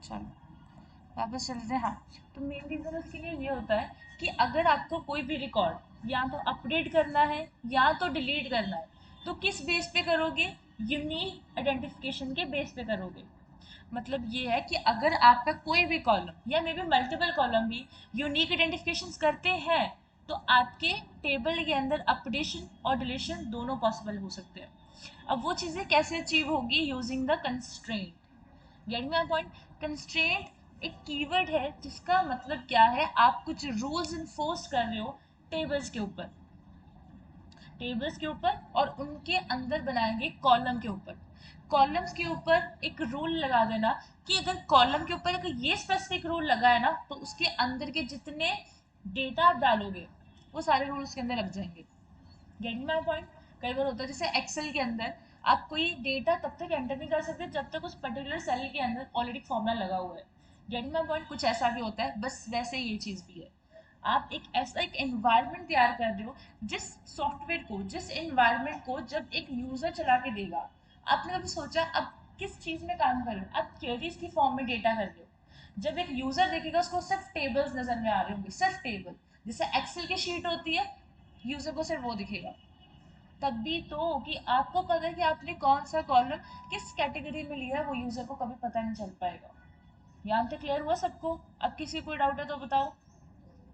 चलो वापस चलते हैं। हाँ, तो मेन रीज़न उसके लिए ये होता है कि अगर आपको कोई भी रिकॉर्ड या तो अपडेट करना है या तो डिलीट करना है, तो किस बेस पे करोगे? यूनिक आइडेंटिफिकेशन के बेस पे करोगे। मतलब ये है कि अगर आपका कोई भी कॉलम या मे बी मल्टीपल कॉलम भी यूनिक आइडेंटिफिकेशंस करते हैं, तो आपके टेबल के अंदर अपडेशन और डिलीशन दोनों पॉसिबल हो सकते हैं। अब वो चीज़ें कैसे अचीव होगी? Using the constraint. Getting my point? Constraint एक कीवर्ड है जिसका मतलब क्या है, आप कुछ रूल्स इन्फोर्स कर रहे हो टेबल्स के ऊपर, और उनके अंदर बनाएंगे कॉलम के ऊपर। कॉलम्स के ऊपर एक रूल लगा देना कि अगर कॉलम के ऊपर अगर ये स्पेसिफिक रूल लगा है ना, तो उसके अंदर के जितने डेटा आप डालोगे वो सारे रूल उसके अंदर लग जाएंगे। Getting my point? कई बार होता है जैसे एक्सेल के अंदर आप कोई डेटा तब तक एंटर नहीं कर सकते जब तक उस पर्टिकुलर सेल के अंदर ऑलरेडी फॉर्मूला लगा हुआ है। Getting my point? कुछ ऐसा भी होता है, बस वैसे ही ये चीज़ भी है। आप एक ऐसा एक एनवायरनमेंट तैयार कर रहे हो जिस सॉफ्टवेयर को, जिस एनवायरनमेंट को जब एक यूजर चला के देगा, आपने कभी सोचा अब किस चीज में काम कर रहे हो? आप क्वेरीज की फॉर्म में डेटा कर रहे हो। जब एक यूजर देखेगा उसको सिर्फ टेबल्स नजर में आ रहे होंगे, सिर्फ टेबल, जैसे एक्सेल की शीट होती है, यूजर को सिर्फ वो दिखेगा। तब भी तो कि आपको पता है कि आपने कौन सा कॉलम किस कैटेगरी में लिया है, वो यूजर को कभी पता नहीं चल पाएगा। यहाँ तक क्लियर हुआ सबको? अब किसी कोई डाउट है तो बताओ।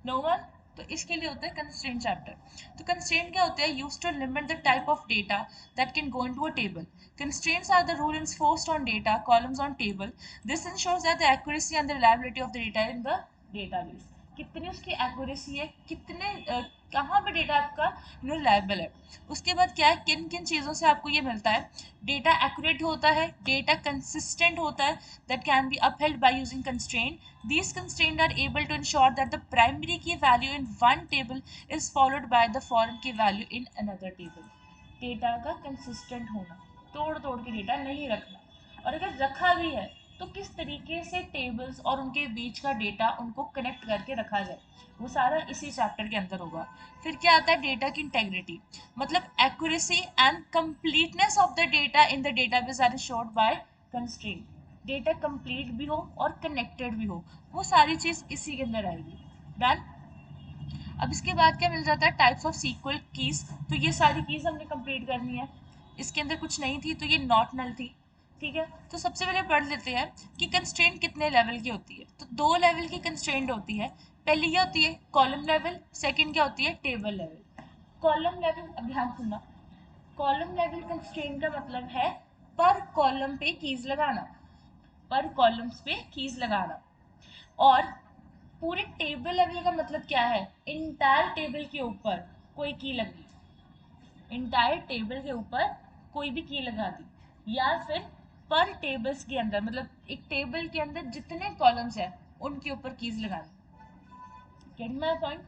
No one? तो इसके लिए होता है कंस्ट्रेंट चैप्टर। तो कंस्ट्रेंट क्या होता है? Used to limit the type of data that can go into a table. Constraints are the rule enforced on data columns on table. This ensures that the accuracy and the reliability of the data in the database. कितनी उसकी accuracy है, कितने कहाँ पे data आपका reliable है। उसके बाद क्या है, किन किन चीज़ों से आपको ये मिलता है? डेटा एक्यूरेट होता है, डेटा कंसिस्टेंट होता है, that can be upheld by using constraint. These constraints are able to ensure that the primary key value in one table is followed by the foreign key value in another table. Data का consistent होना, तोड़ तोड़ के data नहीं रखना, और अगर रखा भी है तो किस तरीके से टेबल्स और उनके बीच का डेटा उनको कनेक्ट करके रखा जाए, वो सारा इसी चैप्टर के अंदर होगा। फिर क्या आता है? डेटा की इंटेग्रिटी, मतलब accuracy and completeness of the data in the database are ensured by constraint. Data complete भी हो और कनेक्टेड भी हो, वो सारी चीज इसी के अंदर आएगी। डन? अब इसके बाद क्या मिल जाता है? Types of SQL keys. तो ये सारी कीज हमने कंप्लीट करनी है। इसके अंदर कुछ नहीं थी तो ये नॉट नल थी। ठीक है, तो सबसे पहले पढ़ लेते हैं कि कंस्ट्रेंट कितने लेवल की होती है। तो दो लेवल की कंस्ट्रेंट होती है। पहली क्या होती है? Column level. सेकंड क्या होती है? Table level. कॉलम लेवल, अब ध्यान सुनना, कॉलम लेवल कंस्ट्रेंट का मतलब है पर कॉलम पे कीज लगाना, पर कॉलम्स पे कीज लगाना। और पूरे टेबल लेवल का मतलब क्या है? इंटायर टेबल के ऊपर कोई की लगी, इंटायर टेबल के ऊपर कोई भी की लगा दी, या फिर पर टेबल्स के अंदर, मतलब एक टेबल के अंदर जितने कॉलम्स है उनके ऊपर कीज लगानी। Getting my point?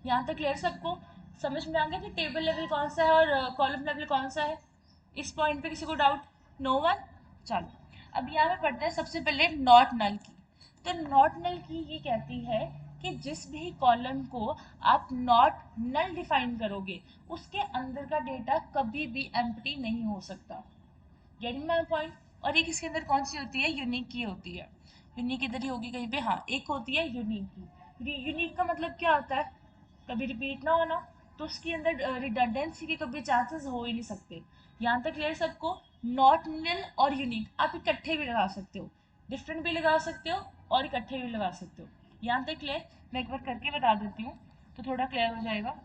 यहाँ तक क्लियर सबको? समझ में आ गया कि टेबल लेवल कौन सा है और कॉलम लेवल कौन सा है? इस पॉइंट पे किसी को डाउट? No one? चलो अब यहाँ पे पढ़ते हैं सबसे पहले नॉट नल की। तो नॉट नल की ये कहती है कि जिस भी कॉलम को आप नॉट नल डिफाइन करोगे उसके अंदर का डेटा कभी भी एम्प्टी नहीं हो सकता। Getting my point? और एक इसके अंदर कौन सी होती है? यूनिक की होती है। यूनिक इधर ही होगी कहीं पे, हाँ, एक होती है यूनिक की। यूनिक का मतलब क्या होता है? कभी रिपीट ना होना, तो उसके अंदर रिडंडेंसी के कभी चांसेस हो ही नहीं सकते। यहाँ तक क्लियर सबको? नॉट नल और यूनिक आप इकट्ठे भी लगा सकते हो, डिफरेंट भी लगा सकते हो और इकट्ठे भी लगा सकते हो। यहाँ तक क्लियर? मैं एक बार करके बता देती हूँ तो थोड़ा क्लियर हो जाएगा।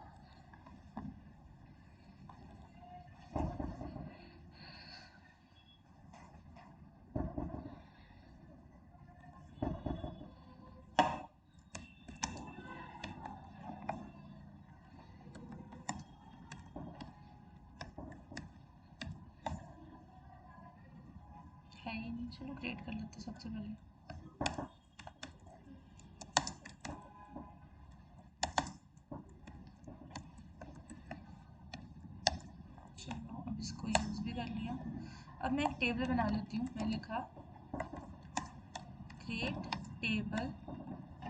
है ही नहीं, चलो क्रिएट कर लेते सबसे पहले। चलो अब इसको यूज़ भी कर लिया। अब मैं एक टेबल बना लेती हूँ। मैं लिखा क्रिएट टेबल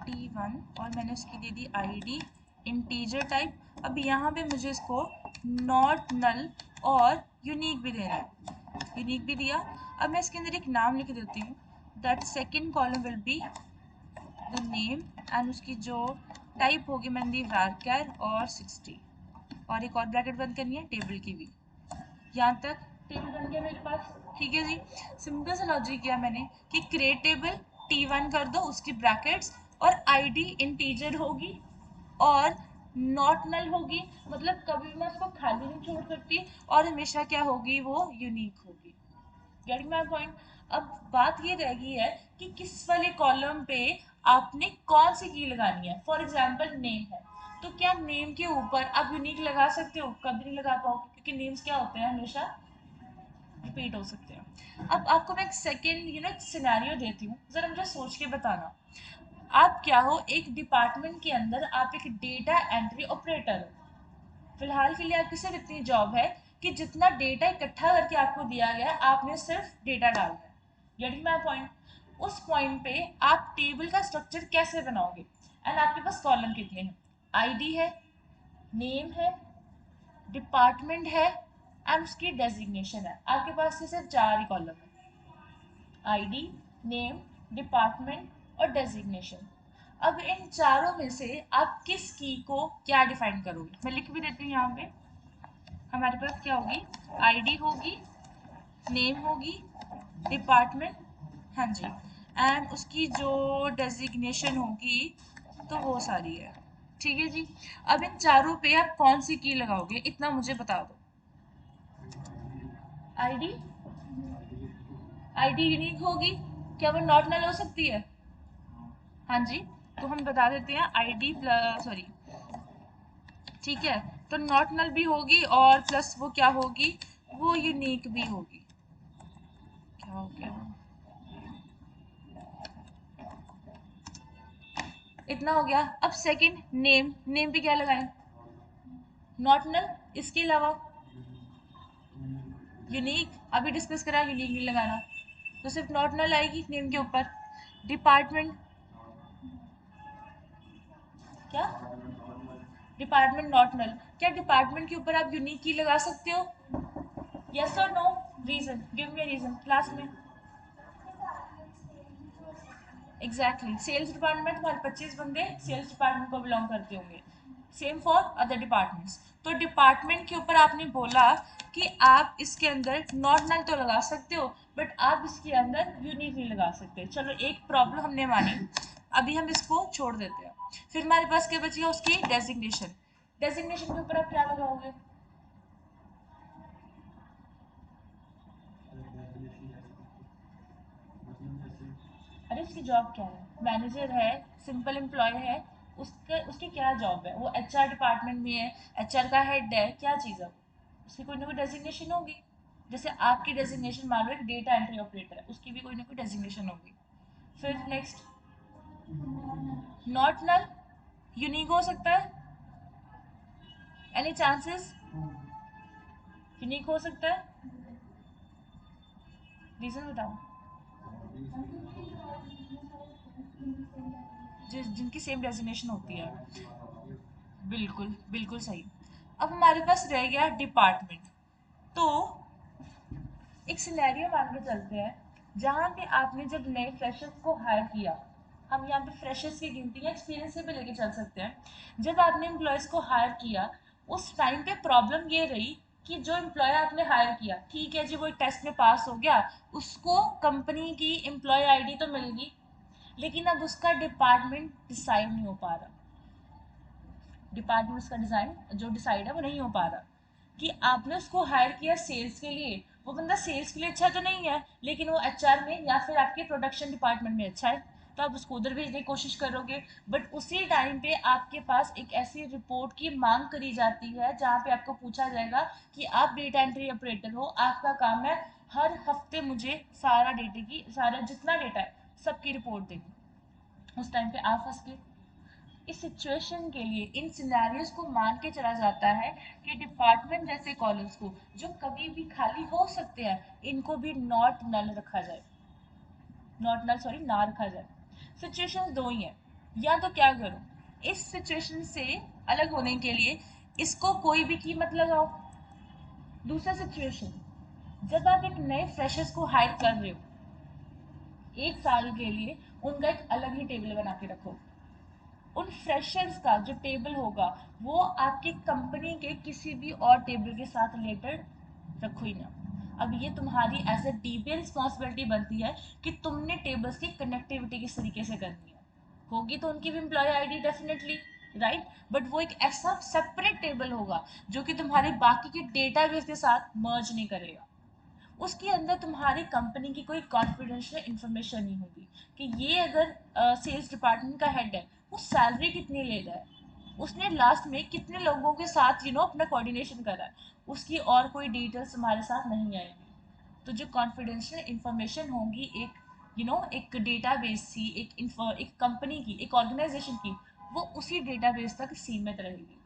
T1 और मैंने उसकी दे दी आईडी इंटीजर टाइप। अब यहाँ पे मुझे इसको नॉट नल और यूनिक भी देना है, यूनिक भी दिया। अब मैं इसके अंदर एक नाम लिख देती हूँ that second column will be the name and उसकी जो टाइप होगी मैंने दी varchar और 60 और एक और ब्रैकेट बंद करनी है टेबल की भी। यहाँ तक टेबल बन गया मेरे पास। ठीक है जी, सिंपल सा लॉजिक किया मैंने कि क्रिएट टेबल T1 कर दो, उसकी ब्रैकेट्स और आईडी इंटीजर होगी और नॉट नल होगी, मतलब कभी भी मैं उसको खाली नहीं छोड़ सकती और हमेशा क्या होगी, वो यूनिक होगी। Getting my point. अब बात ये रह गई है कि किस वाले कॉलम पे आपने कौन सी की लगानी है। फॉर एग्जाम्पल नेम है, तो क्या नेम के ऊपर आप यूनिक लगा सकते हो? कभी नहीं लगा पाओगे क्योंकि नेम्स क्या होते हैं, हमेशा रिपीट हो सकते हैं। अब आपको मैं एक सेकेंड एक सिनेरियो देती हूँ, जरा मुझे सोच के बताना। आप क्या हो, एक डिपार्टमेंट के अंदर आप एक डेटा एंट्री ऑपरेटर हो। फिलहाल के लिए आपकी सिर्फ इतनी जॉब है कि जितना डेटा इकट्ठा करके आपको दिया गया है आपने सिर्फ डेटा डालना है। Getting my point. उस पॉइंट पे आप टेबल का स्ट्रक्चर कैसे बनाओगे? एंड आपके पास कॉलम कितने हैं? आईडी है, नेम है, डिपार्टमेंट है एंड उसकी डेजिग्नेशन है। आपके पास सिर्फ 4 ही कॉलम है, आईडी, नेम, डिपार्टमेंट और डेजिग्नेशन। अब इन चारों में से आप किस की को क्या डिफाइन करोगे? मैं लिख भी देती हूँ यहाँ पे। हमारे पास क्या होगी, आईडी होगी, नेम होगी, डिपार्टमेंट, हाँ जी, एंड उसकी जो डेजिग्नेशन होगी तो वो सारी है। ठीक है जी। अब इन चारों पे आप कौन सी की लगाओगे, इतना मुझे बता दो। आईडी, आईडी यूनिक होगी, क्या वो नॉट नल हो सकती है? हाँ जी, तो हम बता देते हैं आईडी प्लस सॉरी, ठीक है, तो नॉट नल भी होगी और प्लस वो क्या होगी, वो यूनिक भी होगी। क्या हो गया, इतना हो गया। अब सेकंड नेम, नेम पे क्या लगाएं, नॉट नल, इसके अलावा यूनिक, अभी डिस्कस करा यूनिक नहीं लगाना, तो सिर्फ नॉट नल आएगी नेम के ऊपर। डिपार्टमेंट, क्या डिपार्टमेंट नॉट नल, क्या डिपार्टमेंट के ऊपर आप यूनिक की लगा सकते हो? यस और no, reason, give me reason class में। एग्जैक्टली, सेल्स डिपार्टमेंट में तुम्हारे 25 बंदे सेल्स डिपार्टमेंट को बिलोंग करते होंगे, सेम फॉर अदर डिपार्टमेंट्स। तो डिपार्टमेंट के ऊपर आपने बोला कि आप इसके अंदर नॉट नल तो लगा सकते हो बट आप इसके अंदर यूनिक नहीं लगा सकते। चलो एक प्रॉब्लम हमने मानी, अभी हम इसको छोड़ देते हैं। फिर हमारे पास क्या बचेगा, उसकी डेजिग्नेशन। डेजिग्नेशन के ऊपर आप क्या लगाओगे? अरे उसकी जॉब क्या है, मैनेजर है, सिंपल एम्प्लॉय है, उसके उसकी क्या जॉब है, वो एचआर डिपार्टमेंट में है, एचआर का हेड है, क्या चीज़ है वो? उसकी कोई ना कोई डेजिग्नेशन होगी। जैसे आपकी डेजिग्नेशन मान लो एक डेटा एंट्री ऑपरेटर है, उसकी भी कोई ना कोई डेजिग्नेशन होगी। फिर नेक्स्ट, नॉट नल, यूनिक हो सकता है, एनी चांसेस, यूनिक हो सकता है, रीजन बताओ। जिनकी सेम डेजिग्नेशन होती है, बिल्कुल बिल्कुल सही। अब हमारे पास रह गया डिपार्टमेंट। तो एक सिनेरियो मान के चलते हैं जहाँ पे आपने जब नए फ्रेशर्स को हायर किया, हम यहाँ पे फ्रेशर्स की गिनती या एक्सपीरियंस से भी लेके चल सकते हैं। जब आपने एम्प्लॉयज़ को हायर किया उस टाइम पे प्रॉब्लम ये रही कि जो एम्प्लॉय आपने हायर किया, ठीक है जी, वो एक टेस्ट में पास हो गया, उसको कंपनी की एम्प्लॉय आईडी तो मिल गई, लेकिन अब उसका डिपार्टमेंट डिसाइड नहीं हो पा रहा। डिपार्टमेंट उसका डिज़ाइन जो डिसाइड है वो नहीं हो पा रहा कि आपने उसको हायर किया सेल्स के लिए, वो बंदा सेल्स के लिए अच्छा तो नहीं है लेकिन वो एचआर में या फिर आपके प्रोडक्शन डिपार्टमेंट में अच्छा है, तो आप उसको उधर भेजने की कोशिश करोगे। बट उसी टाइम पे आपके पास एक ऐसी रिपोर्ट की मांग करी जाती है जहाँ पे आपको पूछा जाएगा कि आप डेटा एंट्री ऑपरेटर हो, आपका काम है हर हफ्ते मुझे सारा डेटा की सारा जितना डेटा है सबकी रिपोर्ट देनी। उस टाइम पे आप फंस गए। इस सिचुएशन के लिए इन सिनेरियोज को मान के चला जाता है कि डिपार्टमेंट जैसे कॉलम्स को जो कभी भी खाली हो सकते हैं इनको भी नॉट नल रखा जाए, नॉट नल सॉरी ना रखा जाए। सिचुएशन दो ही है, या तो क्या करो, इस सिचुएशन से अलग होने के लिए इसको कोई भी कीमत लगाओ। दूसरा सिचुएशन, जब आप एक नए फ्रेशर्स को हायर कर रहे हो, एक साल के लिए उनका एक अलग ही टेबल बना के रखो। उन फ्रेशर्स का जो टेबल होगा वो आपकी कंपनी के किसी भी और टेबल के साथ रिलेटेड रखो ही ना। अब ये तुम्हारी एज ए डीबीए रिस्पॉन्सिबिलिटी बनती है कि तुमने टेबल्स की कनेक्टिविटी किस तरीके से करनी है। होगी तो उनकी भी employ ID definitely, right, but वो एक ऐसा सेपरेट टेबल होगा जो कि तुम्हारे बाकी के डेटाबेस के साथ मर्ज नहीं करेगा। उसके अंदर तुम्हारी कंपनी की कोई कॉन्फिडेंशियल इंफॉर्मेशन नहीं होगी कि ये अगर सेल्स डिपार्टमेंट का हेड है वो सैलरी कितनी ले रहा है, उसने लास्ट में कितने लोगों के साथ अपना कोऑर्डिनेशन करा है, उसकी और कोई डिटेल्स तुम्हारे साथ नहीं आएगी। तो जो कॉन्फिडेंशियल इंफॉर्मेशन होगी एक एक डेटाबेस की, एक कंपनी की, एक ऑर्गेनाइजेशन की, वो उसी डेटाबेस तक सीमित रहेगी।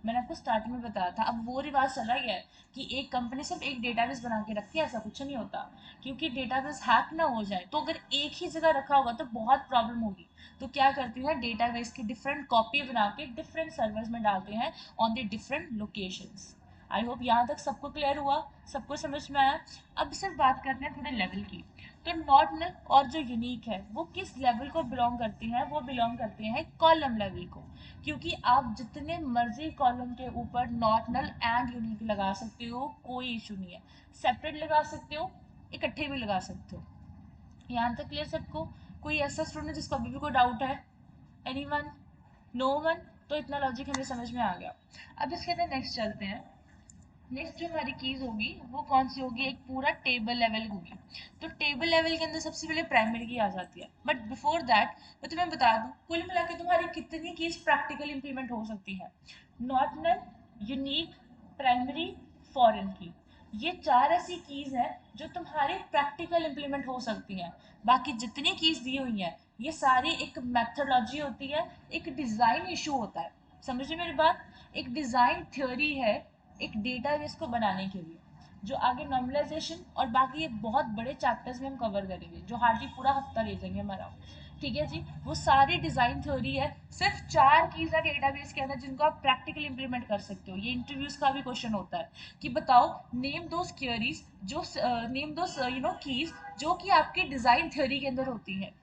मैंने आपको स्टार्टिंग में बताया था। अब वो रिवाज चला गया है कि एक कंपनी सिर्फ एक डेटाबेस बना के रखती है, ऐसा कुछ नहीं होता। क्योंकि डेटाबेस हैक ना हो जाए, तो अगर एक ही जगह रखा होगा तो बहुत प्रॉब्लम होगी। तो क्या करती है, डेटाबेस की डिफरेंट कॉपी बना के डिफरेंट सर्वर्स में डालते हैं on the different locations. I hope यहाँ तक सबको क्लियर हुआ, सबको समझ में आया। अब सिर्फ बात करते हैं थोड़े लेवल की। तो नॉट नल और जो यूनिक है वो किस लेवल को बिलोंग करते हैं, वो बिलोंग करते हैं कॉलम लेवल को। क्योंकि आप जितने मर्जी कॉलम के ऊपर नॉट नल एंड यूनिक लगा सकते हो, कोई इशू नहीं है। सेपरेट लगा सकते हो, इकट्ठे भी लगा सकते हो। यहाँ तक क्लियर सबको? कोई ऐसा स्टूडेंट जिसको अभी भी कोई डाउट है? एनीवन? No one? तो इतना लॉजिक हमें समझ में आ गया। अब इसके अंदर नेक्स्ट चलते हैं। नेक्स्ट जो हमारी कीज होगी वो कौन सी होगी, एक पूरा टेबल लेवल होगी। तो टेबल लेवल के अंदर सबसे पहले प्राइमरी की आ जाती है, बट बिफोर दैट मैं तुम्हें बता दूं कुल मिला के तुम्हारी कितनी कीज प्रैक्टिकल इंप्लीमेंट हो सकती है। नॉर्मल, यूनिक, प्राइमरी, फॉरेन की, ये चार ऐसी कीज हैं जो तुम्हारी प्रैक्टिकल इंप्लीमेंट हो सकती हैं। बाकी जितनी कीज दी हुई हैं ये सारी एक मेथोडोलॉजी होती है, एक डिजाइन इशू होता है। समझिए मेरी बात, एक डिजाइन थ्योरी है एक डेटाबेस को बनाने के लिए, जो आगे नॉर्मलाइजेशन और बाकी ये बहुत बड़े चैप्टर्स में हम कवर करेंगे, जो हार्डली पूरा हफ्ता ले जाएंगे हमारा। ठीक है जी, वो सारी डिजाइन थ्योरी है। सिर्फ चार कीज है डेटाबेस के अंदर जिनको आप प्रैक्टिकली इंप्लीमेंट कर सकते हो। ये इंटरव्यूज का भी क्वेश्चन होता है कि बताओ नेम दोस क्वेरीज जो नेम दोस कीज जो कि आपकी डिजाइन थ्योरी के अंदर होती है।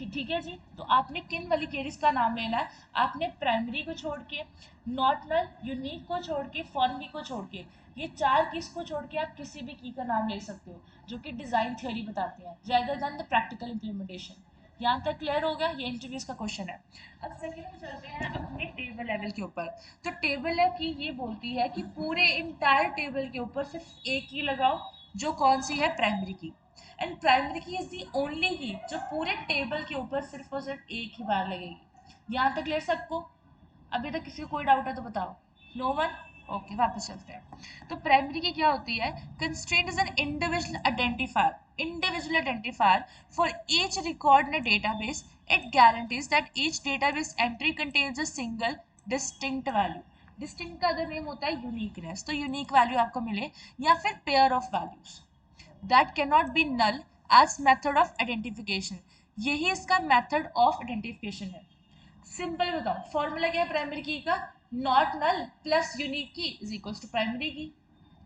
ठीक है जी, तो आपने किन वाली केरीज का नाम लेना है? आपने प्राइमरी को छोड़ के, नॉट नल, यूनिक को छोड़ के, फॉर्मी को छोड़ के, ये चार कीज को छोड़ के आप किसी भी की का नाम ले सकते हो जो कि डिजाइन थ्योरी बताती है rather than the practical implementation. यहाँ तक क्लियर हो गया? ये इंटरव्यूज का क्वेश्चन है। अब सेकंड में चलते हैं अपने टेबल लेवल के ऊपर। तो टेबल लेवल की ये बोलती है कि पूरे इंटायर टेबल के ऊपर सिर्फ एक की लगाओ, जो कौन सी है, प्राइमरी की। And primary key is the only की जो पूरे टेबल के ऊपर सिर्फ और सिर्फ एक ही बार लगेगी। यहाँ तक क्लियर सबको? अभी तक किसी को कोई डाउट है तो बताओ। No one? ओके, वापस चलते हैं। तो प्राइमरी की क्या होती है? Constraint is an individual identifier for each record in a database. It guarantees that each database entry contains a single distinct value. Distinct का अदर नेम होता है यूनिकनेस, तो यूनिक वैल्यू आपको मिले, या फिर pair of values that cannot be null as method of identification। यही इसका मेथड ऑफ आइडेंटिफिकेशन है। सिंपल बताओ, फॉर्मूला क्या है प्राइमरी की का? नॉट नल प्लस यूनिक की इज इक्वल्स टू प्राइमरी की।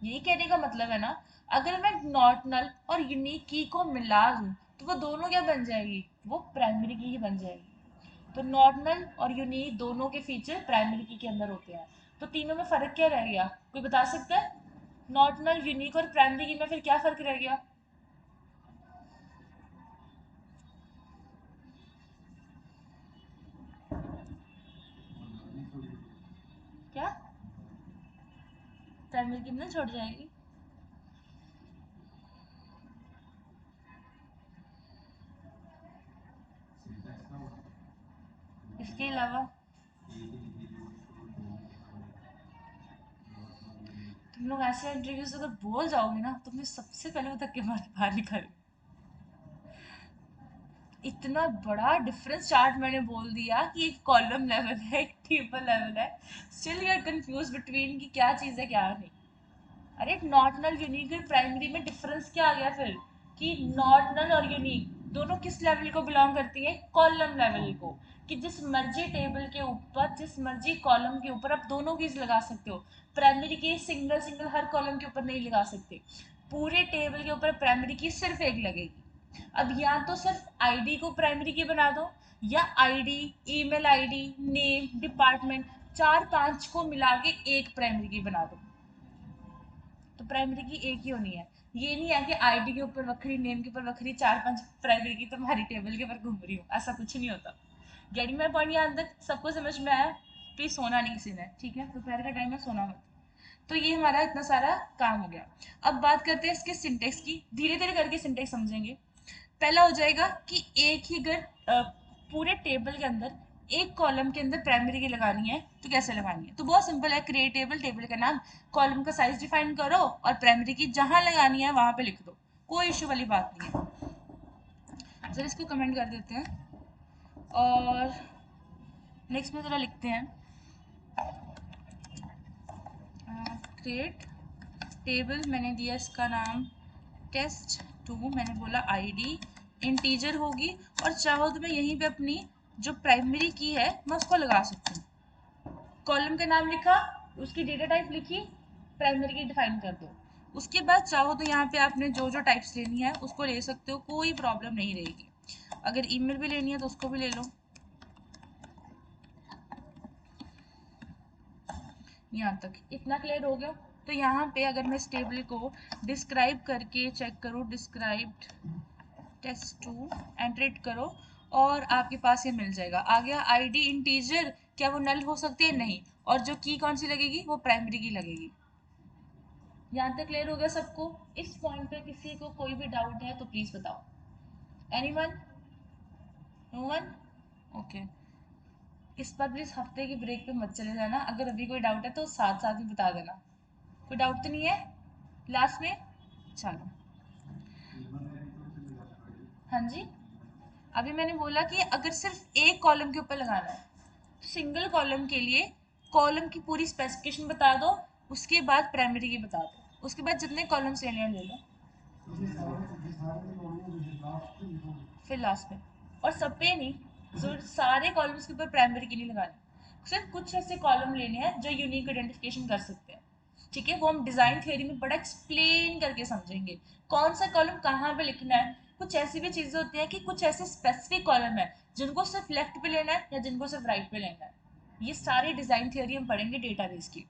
यही कहने का मतलब है ना, अगर मैं नॉट नल और यूनिक की को मिला दूं तो वो दोनों क्या बन जाएगी, वो प्राइमरी की ही बन जाएगी। तो नॉट नल और यूनिक दोनों के फीचर प्राइमरी की के अंदर होते हैं। तो तीनों में फर्क क्या रह गया, कोई बता सकता है? नॉट नल, यूनिक और प्राइमरी की में फिर क्या फर्क रह गया? क्या? प्राइमरी की में छोड़ जाएगी? इसके अलावा तुम लोग ऐसे इंटरव्यूज अगर बोल जाओगे ना तो मैं सबसे पहले वो धक्के मार के बाहर निकाल। इतना बड़ा डिफरेंस चार्ट मैंने बोल दिया कि एक कॉलम लेवल है, एक टेबल लेवल है, still you are confuse between कि क्या चीज़ है क्या नहीं। अरे नॉट नल यूनिक और प्राइमरी में डिफरेंस क्या आ गया फिर, कि नॉट नल और यूनिक दोनों किस लेवल को बिलोंग करती है, कॉलम लेवल को। कि जिस मर्जी टेबल के ऊपर, जिस मर्जी कॉलम के ऊपर आप दोनों कीज लगा सकते हो। प्राइमरी की सिंगल सिंगल हर कॉलम के ऊपर नहीं लगा सकते, पूरे टेबल के ऊपर प्राइमरी की सिर्फ एक लगेगी। अब या तो सिर्फ आईडी को प्राइमरी की बना दो, या ID, email ID, name, department, चार पांच को मिला के एक प्राइमरी की बना दो। तो प्राइमरी की एक ही होनी है। ये नहीं है कि आईडी के ऊपर वखरी, नेम के ऊपर वखरी, चार पांच प्राइमरी की तुम्हारी टेबल के ऊपर घूम रही हूँ, ऐसा कुछ नहीं होता। Getting my point? यहाँ तक सबको समझ में आया? प्लीज सोना नहीं किसी ने, ठीक है? दोपहर का टाइम है, सोना मत। तो ये हमारा इतना सारा काम हो गया। अब बात करते हैं इसके सिंटेक्स की, धीरे धीरे करके सिंटेक्स समझेंगे। पहला हो जाएगा कि एक ही अगर पूरे टेबल के अंदर एक कॉलम के अंदर प्राइमरी की लगानी है तो कैसे लगानी है। तो बहुत सिंपल है, क्रिएट टेबल, टेबल का नाम, कॉलम का साइज डिफाइन करो और प्राइमरी की जहां लगानी है वहां पे लिख दो, कोई इश्यू वाली बात नहीं है। जरा इसको कमेंट कर देते हैं और नेक्स्ट में जरा लिखते हैं क्रिएट टेबल, मैंने दिया इसका नाम test2, मैंने बोला आईडी इंटीजर होगी, और चाहो तो मैं यहीं पे अपनी जो प्राइमरी की है मैं उसको लगा सकती हूँ। कॉलम का नाम लिखा, उसकी डेटा टाइप लिखी, प्राइमरी की डिफाइन कर दो। उसके बाद चाहो तो यहाँ पे आपने जो जो टाइप्स लेनी है उसको ले सकते हो, कोई प्रॉब्लम नहीं रहेगी। अगर ईमेल भी लेनी है तो उसको भी ले लो। यहाँ तक इतना क्लियर हो गया? तो यहाँ पे अगर मैं इस टेबल को डिस्क्राइब करके चेक करूँ, डिस्क्राइब्ड test2 एंट्रेट करो और आपके पास ये मिल जाएगा। आ गया आईडी इंटीजर, क्या वो नल हो सकती है? नहीं। और जो की कौन सी लगेगी? वो प्राइमरी की लगेगी। यहाँ तक क्लियर हो गया सबको? इस पॉइंट पे किसी को कोई भी डाउट है तो प्लीज बताओ। एनीवन? No one? ओके। इस बार प्लीज हफ्ते की ब्रेक पे मत चले जाना, अगर अभी कोई डाउट है तो साथ साथ में बता देना। कोई डाउट तो नहीं है लास्ट में? चलो। हाँ जी, अभी मैंने बोला कि अगर सिर्फ एक कॉलम के ऊपर लगाना है तो सिंगल कॉलम के लिए कॉलम की पूरी स्पेसिफिकेशन बता दो, उसके बाद प्राइमरी की बता दो, उसके बाद जितने कॉलम्स लेने हैं ले लो, फिर लास्ट में। और सब पे नहीं, जो सारे कॉलम्स के ऊपर प्राइमरी की नहीं लगानी, सिर्फ कुछ ऐसे कॉलम लेने हैं जो यूनिक आइडेंटिफिकेशन कर सकते हैं। ठीक है, वो हम डिजाइन थ्योरी में बड़ा एक्सप्लेन करके समझेंगे कौन सा कॉलम कहाँ पे लिखना है। कुछ ऐसी भी चीजें होती हैं कि कुछ ऐसे स्पेसिफिक कॉलम है जिनको सिर्फ लेफ्ट पे लेना है या जिनको सिर्फ राइट पे लेना है। ये सारी डिजाइन थ्योरी हम पढ़ेंगे डेटाबेस की।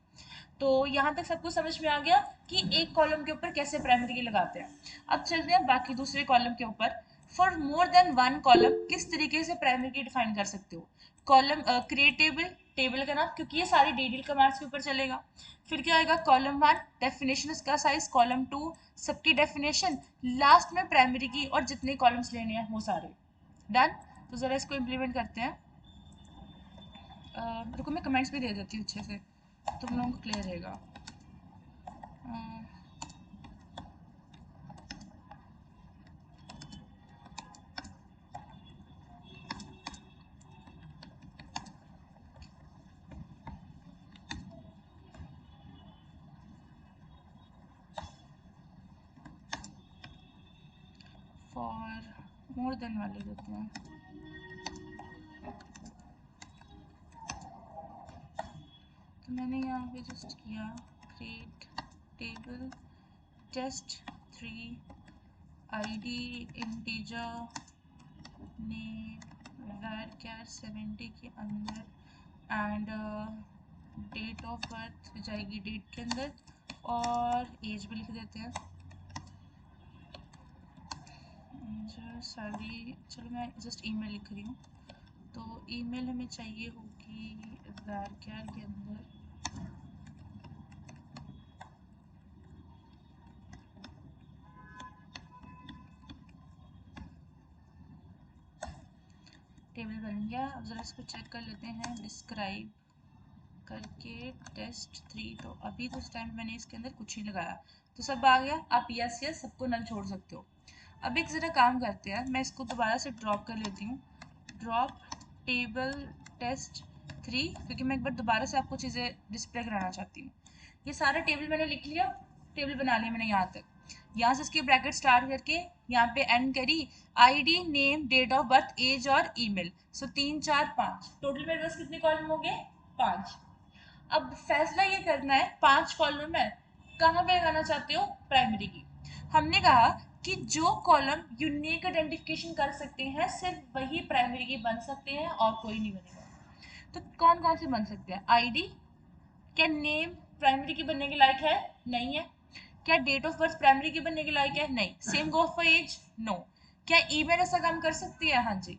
तो यहाँ तक सबको समझ में आ गया कि एक कॉलम के ऊपर कैसे प्राइमरी की लगाते हैं। अब चलते हैं बाकी दूसरे कॉलम के ऊपर। For more than one column किस तरीके से प्राइमरी की डिफाइन कर सकते हो। कॉलम क्रिएट टेबल, टेबल का नाम, क्योंकि ये सारी डीडीएल कमांड्स के ऊपर चलेगा। फिर क्या आएगा? कॉलम वन डेफिनेशन, इसका साइज, कॉलम टू सबकी डेफिनेशन, लास्ट में प्राइमरी की और जितने कॉलम्स लेने हैं वो सारे। डन? तो जरा इसको इम्प्लीमेंट करते हैं। रुको मैं कमेंट्स भी दे देती हूँ अच्छे से, तुम लोगों को क्लियर रहेगा। फॉर मोर देन वाले देते हैं। तो मैंने यहाँ पे जस्ट किया create table test3 id integer name varchar 70 के अंदर एंड डेट ऑफ बर्थ भी जाएगी डेट के अंदर और एज भी लिख देते हैं। सैलरी, चलो मैं जस्ट ईमेल लिख रही हूँ। तो ईमेल हमें चाहिए होगी varchar के अंदर टेबल बन गया। अब जरा इसको चेक कर लेते हैं डिस्क्राइब करके test3। तो अभी तो उस टाइम मैंने इसके अंदर कुछ ही लगाया तो सब आ गया। आप यस यस सबको नल छोड़ सकते हो। अब एक ज़रा काम करते हैं, मैं इसको दोबारा से ड्रॉप कर लेती हूँ, ड्रॉप टेबल test3, क्योंकि मैं एक बार दोबारा से आपको चीज़ें डिस्प्ले कराना चाहती हूँ। ये सारा टेबल मैंने लिख लिया, टेबल बना लिया मैंने यहाँ तक। यहाँ से इसके ब्रैकेट स्टार्ट करके यहाँ पे एंड करी, ID, name, date of birth, age और ईमेल। सो 3 4 5 टोटल मेरे पास कितने कॉलम हो गए? 5। अब फैसला ये करना है 5 कॉलम है कहाँ पे लगाना चाहते हो प्राइमरी की। हमने कहा कि जो कॉलम यूनिक आइडेंटिफिकेशन कर सकते हैं सिर्फ वही प्राइमरी की बन सकते हैं और कोई नहीं बनेगा। तो कौन कौन से बन सकते हैं? आईडी। क्या नेम प्राइमरी की बनने के लायक है? नहीं है। क्या डेट ऑफ बर्थ प्राइमरी की बनने के लायक है? नहीं। Same go for age? No. क्या ईमेल ऐसा काम कर सकती है? हाँ जी।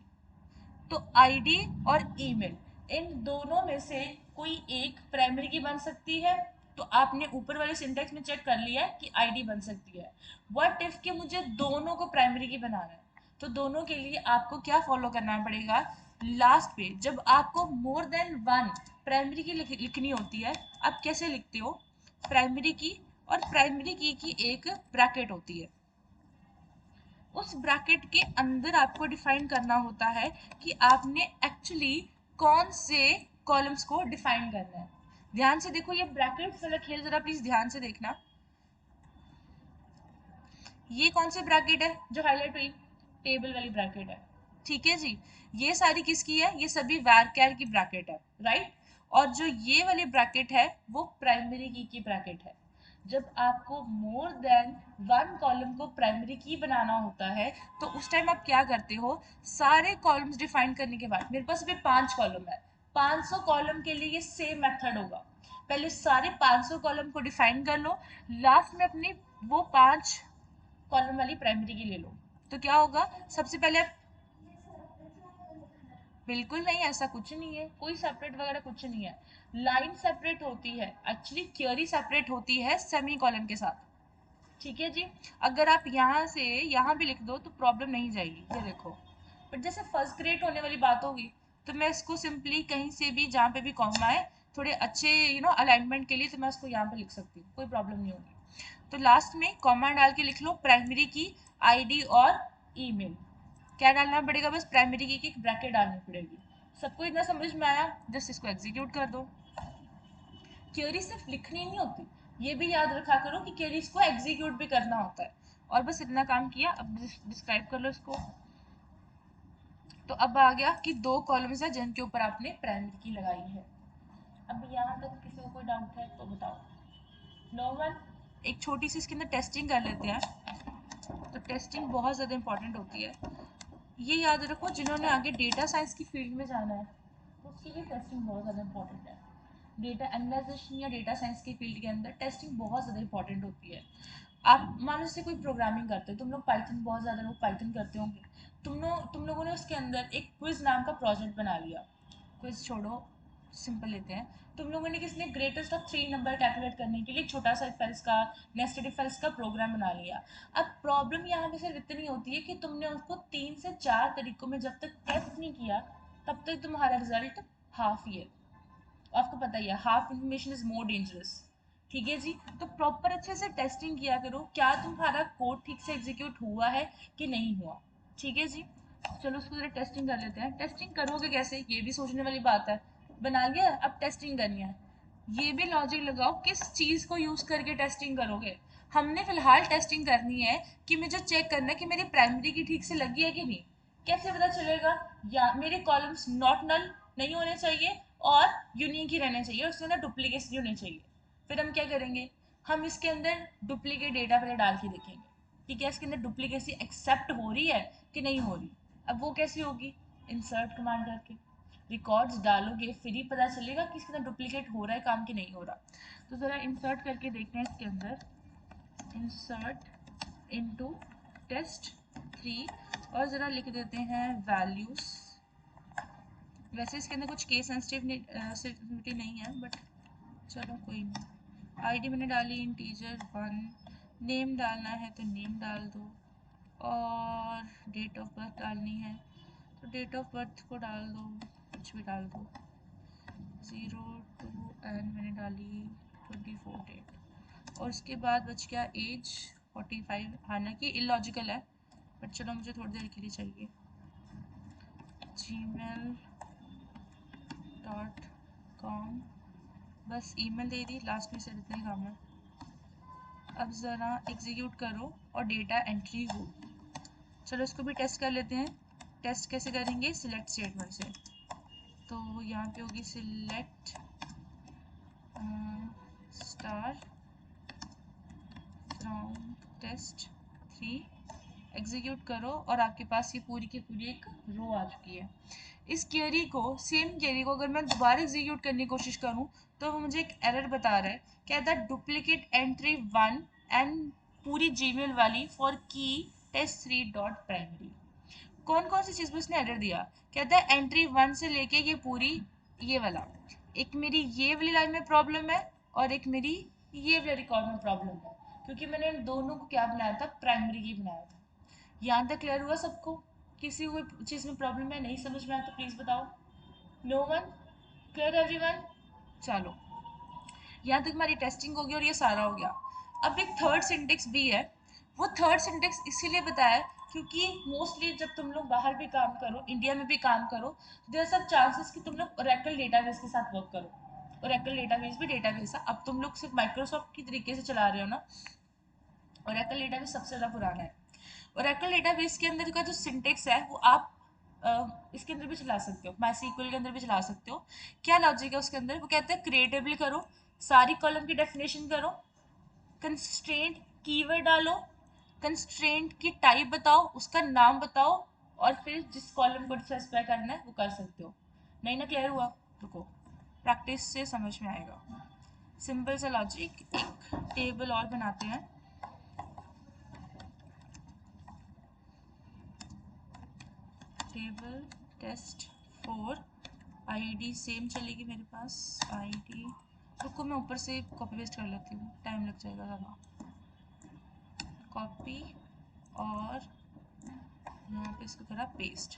तो आईडी और ईमेल, इन दोनों में से कोई एक प्राइमरी की बन सकती है। तो आपने ऊपर वाले सिंटेक्स में चेक कर लिया कि आईडी बन सकती है। व्हाट इफ कि मुझे दोनों को प्राइमरी की बनाना है, तो दोनों के लिए आपको क्या फॉलो करना पड़ेगा? लास्ट पे जब आपको मोर देन वन प्राइमरी की लिखनी होती है, आप कैसे लिखते हो? प्राइमरी की, और प्राइमरी की एक ब्रैकेट होती है, उस ब्रैकेट के अंदर आपको डिफाइन करना होता है कि आपने एक्चुअली कौन से कॉलम्स को डिफाइन करना है। ध्यान से देखो, ये ब्रैकेट्स वाला खेल जरा प्लीज ध्यान से देखना। ये कौन सी ब्रैकेट है जो हाईलाइट हुई? टेबल वाली ब्रैकेट है। ठीक है जी। ये सारी किसकी है? ये सभी varchar की ब्रैकेट है, राइट। और जो ये वाली ब्रैकेट है वो प्राइमरी की ब्रैकेट है। जब आपको मोर देन वन कॉलम को प्राइमरी की बनाना होता है तो उस टाइम आप क्या करते हो? सारे कॉलम्स डिफाइन करने के बाद, मेरे पास अभी 5 कॉलम है, 500 कॉलम के लिए ये सेम मेथड होगा। पहले सारे 500 कॉलम को डिफाइन कर लो, लास्ट में अपनी वो 5 कॉलम वाली प्राइमरी की ले लो। तो क्या होगा? सबसे पहले आप, बिल्कुल नहीं, ऐसा कुछ नहीं है, कोई सेपरेट वगैरह कुछ नहीं है। लाइन सेपरेट होती है, एक्चुअली क्वेरी सेपरेट होती है सेमी कॉलन के साथ। ठीक है जी। अगर आप यहाँ से यहाँ भी लिख दो तो प्रॉब्लम नहीं जाएगी, ये देखो। बट जैसे फर्स्ट ग्रेड होने वाली बात होगी तो मैं इसको सिंपली कहीं से भी जहाँ पे भी कॉमा है, थोड़े अच्छे अलाइनमेंट के लिए, तो मैं इसको यहाँ पे लिख सकती हूँ, कोई प्रॉब्लम नहीं होगी। तो लास्ट में कॉमा डाल के लिख लो प्राइमरी की, आईडी और ईमेल। क्या डालना पड़ेगा? बस प्राइमरी की एक ब्रैकेट डालनी पड़ेगी। सबको इतना समझ में आया? जस्ट इसको एग्जीक्यूट कर दो। क्वेरी सिर्फ लिखनी नहीं होती, ये भी याद रखा करो कि क्वेरीज को एग्जीक्यूट भी करना होता है। और बस इतना काम किया। अब डिस्क्राइब कर लो इसको। तो अब आ गया कि 2 कॉलम्स है जिनके ऊपर आपने प्राइमरी की लगाई है। अब यहाँ तक किसी को कोई डाउट है तो बताओ। No one. एक छोटी सी इसके अंदर टेस्टिंग कर लेते हैं। तो टेस्टिंग बहुत ज़्यादा इंपॉर्टेंट होती है। ये याद रखो, जिन्होंने आगे डेटा साइंस की फील्ड में जाना है तो उसके लिए टेस्टिंग बहुत ज़्यादा इंपॉर्टेंट है। डेटा एनालाइजेशन या डेटा साइंस की फील्ड के अंदर टेस्टिंग बहुत ज़्यादा इंपॉर्टेंट होती है। आप मान लो से कोई प्रोग्रामिंग करते हो, तुम लोग पाइथन, बहुत ज़्यादा लोग पाइथन करते होंगे। तुम लोगों ने उसके अंदर एक क्विज नाम का प्रोजेक्ट बना लिया। क्विज छोड़ो, सिंपल लेते हैं। तुम लोगों ने किसने ग्रेटेस्ट ऑफ 3 नंबर कैलकुलेट करने के लिए छोटा सा इफ एल्स का, नेस्टेड इफ एल्स का प्रोग्राम बना लिया। अब प्रॉब्लम यहाँ पे सिर्फ इतनी होती है कि तुमने उसको 3 से 4 तरीकों में जब तक टेस्ट नहीं किया तब तक तुम्हारा रिजल्ट हाफ ही है। आपको पता ही है, half information is more dangerous. ठीक है जी। तो प्रॉपर अच्छे से टेस्टिंग किया करो, क्या तुम्हारा कोड ठीक से एग्जीक्यूट हुआ है कि नहीं हुआ। ठीक है जी। चलो उसको जरा टेस्टिंग कर लेते हैं। टेस्टिंग करोगे कैसे, ये भी सोचने वाली बात है। बना लिया, अब टेस्टिंग करनी है। ये भी लॉजिक लगाओ, किस चीज़ को यूज़ करके टेस्टिंग करोगे। हमने फिलहाल टेस्टिंग करनी है कि मुझे चेक करना है कि मेरी प्राइमरी की ठीक से लगी है कि नहीं। कैसे पता चलेगा? या मेरे कॉलम्स नॉट नल नहीं होने चाहिए और यूनिक ही रहने चाहिए, उसके अंदर डुप्लीकेट नहीं होने चाहिए। फिर हम क्या करेंगे? हम इसके अंदर डुप्लीकेट डेटा पहले डाल के देखेंगे कि क्या इसके अंदर डुप्लीकेसी एक्सेप्ट हो रही है कि नहीं हो रही। अब वो कैसी होगी? इंसर्ट कमांड करके रिकॉर्ड्स डालोगे फिर ही पता चलेगा कि इसके अंदर डुप्लीकेट हो रहा है काम कि नहीं हो रहा। तो ज़रा इंसर्ट करके देखते हैं इसके अंदर। इंसर्ट इनटू टेस्ट 3 और ज़रा लिख देते हैं वैल्यूज़। वैसे इसके अंदर कुछ केस सेंसिटिविटी नहीं है, बट चलो कोई नहीं। आईडी मैंने डाली इंटीजर 1, नेम डालना है तो नेम डाल दो, और डेट ऑफ बर्थ डालनी है तो डेट ऑफ बर्थ को डाल दो, कुछ भी डाल दो। 02 एंड मैंने डाली 24 डेट, और उसके बाद बच गया एज 45। हालांकि इलॉजिकल है बट चलो मुझे थोड़ी देर के लिए चाहिए। gmail.com, बस ईमेल दे दी, लास्ट में सिर्फ इतना ही काम है। अब ज़रा एग्जीक्यूट करो और डेटा एंट्री हो। चलो इसको भी टेस्ट कर लेते हैं। टेस्ट कैसे करेंगे? सिलेक्ट स्टेटमेंट से। तो यहाँ पे होगी select star from test 3 execute करो और आपके पास ये पूरी की पूरी एक रो आ चुकी है। इस क्वेरी को, सेम क्वेरी को अगर मैं दोबारा एग्जीक्यूट करने की कोशिश करूं तो वो मुझे एक एरर बता रहा है, कहता है डुप्लीकेट एंट्री 1 एंड पूरी जीमेल वाली फॉर की test3 डॉट प्राइमरी। कौन कौन सी चीज़ में उसने एरर दिया, कहता है एंट्री 1 से लेके ये पूरी, ये वाला, एक मेरी ये वाली लाइन में प्रॉब्लम है और एक मेरी ये वाले रिकॉर्ड में प्रॉब्लम है, क्योंकि मैंने इन दोनों को क्या बनाया था, प्राइमरी की बनाया था। यहाँ तक क्लियर हुआ सबको? किसी कोई चीज़ में प्रॉब्लम है, नहीं समझ में आया तो प्लीज़ बताओ। No one? Clear everyone? चलो, यहाँ तक हमारी टेस्टिंग होगी और ये सारा हो गया। अब एक थर्ड सिंटेक्स भी है। वो थर्ड सिंटेक्स इसीलिए बताया क्योंकि मोस्टली जब तुम लोग बाहर भी काम करो, इंडिया में भी काम करो, देयर सब चांसेस कि तुम लोग ओरेकल डेटाबेस के साथ वर्क करो। ओरेकल डेटाबेस भी डेटाबेस है, अब तुम लोग सिर्फ माइक्रोसॉफ्ट की तरीके से चला रहे हो ना। ओरेकल डेटाबेस सबसे ज़्यादा पुराना है। ओरेकल डेटाबेस के अंदर का जो सिंटेक्स है वो आप इसके अंदर भी चला सकते हो, माईसीक्वल के अंदर भी चला सकते हो। क्या लॉजिक है उसके अंदर, वो कहते हैं क्रिएटेबल करो, सारी कॉलम की डेफिनेशन करो, कंस्ट्रेंट कीवर्ड डालो, कंस्ट्रेंट की टाइप बताओ, उसका नाम बताओ, और फिर जिस कॉलम को स्पेसिफाई करना है वो कर सकते हो। नहीं ना क्लियर हुआ? रुको, प्रैक्टिस से समझ में आएगा। सिंपल सा लॉजिक, एक टेबल और बनाते हैं। टेबल test4 आईडी सेम चलेगी मेरे पास, आईडी, रुको मैं ऊपर से कॉपी पेस्ट कर लेती हूँ, टाइम लग जाएगा ज़्यादा। कॉपी और यहाँ पे इसको करा पेस्ट।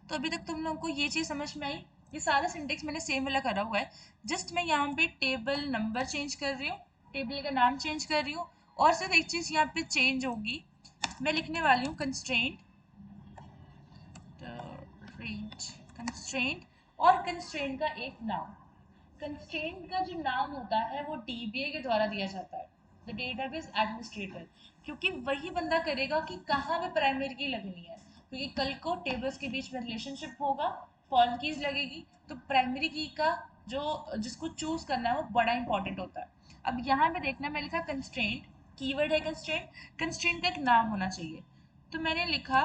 तो अभी तक तुम लोगों को ये चीज़ समझ में आई, ये सारा सिंटेक्स मैंने सेम वाला करा हुआ है। जस्ट मैं यहाँ पे टेबल नंबर चेंज कर रही हूँ, टेबल का नाम चेंज कर रही हूँ, और सिर्फ एक चीज़ यहाँ पे चेंज होगी, मैं लिखने वाली हूँ कंस्ट्रेंट, कंस्ट्रेंट, और कंस्ट्रेंट का एक नाम। कंस्ट्रेंट का जो नाम होता है वो डीबीए के द्वारा दिया जाता है, द डेटाबेस एडमिनिस्ट्रेटर, क्योंकि वही बंदा करेगा कि कहाँ पे प्राइमरी की लगनी है, क्योंकि कल को टेबल्स के बीच में रिलेशनशिप होगा, फॉरेन कीज लगेगी, तो प्राइमरी की का जो जिसको चूज करना है वो बड़ा इंपॉर्टेंट होता है। अब यहाँ पे देखना, मैं लिखा कंस्ट्रेंट, कीवर्ड है कंस्ट्रेंट, कंस्ट्रेंट का एक नाम होना चाहिए, तो मैंने लिखा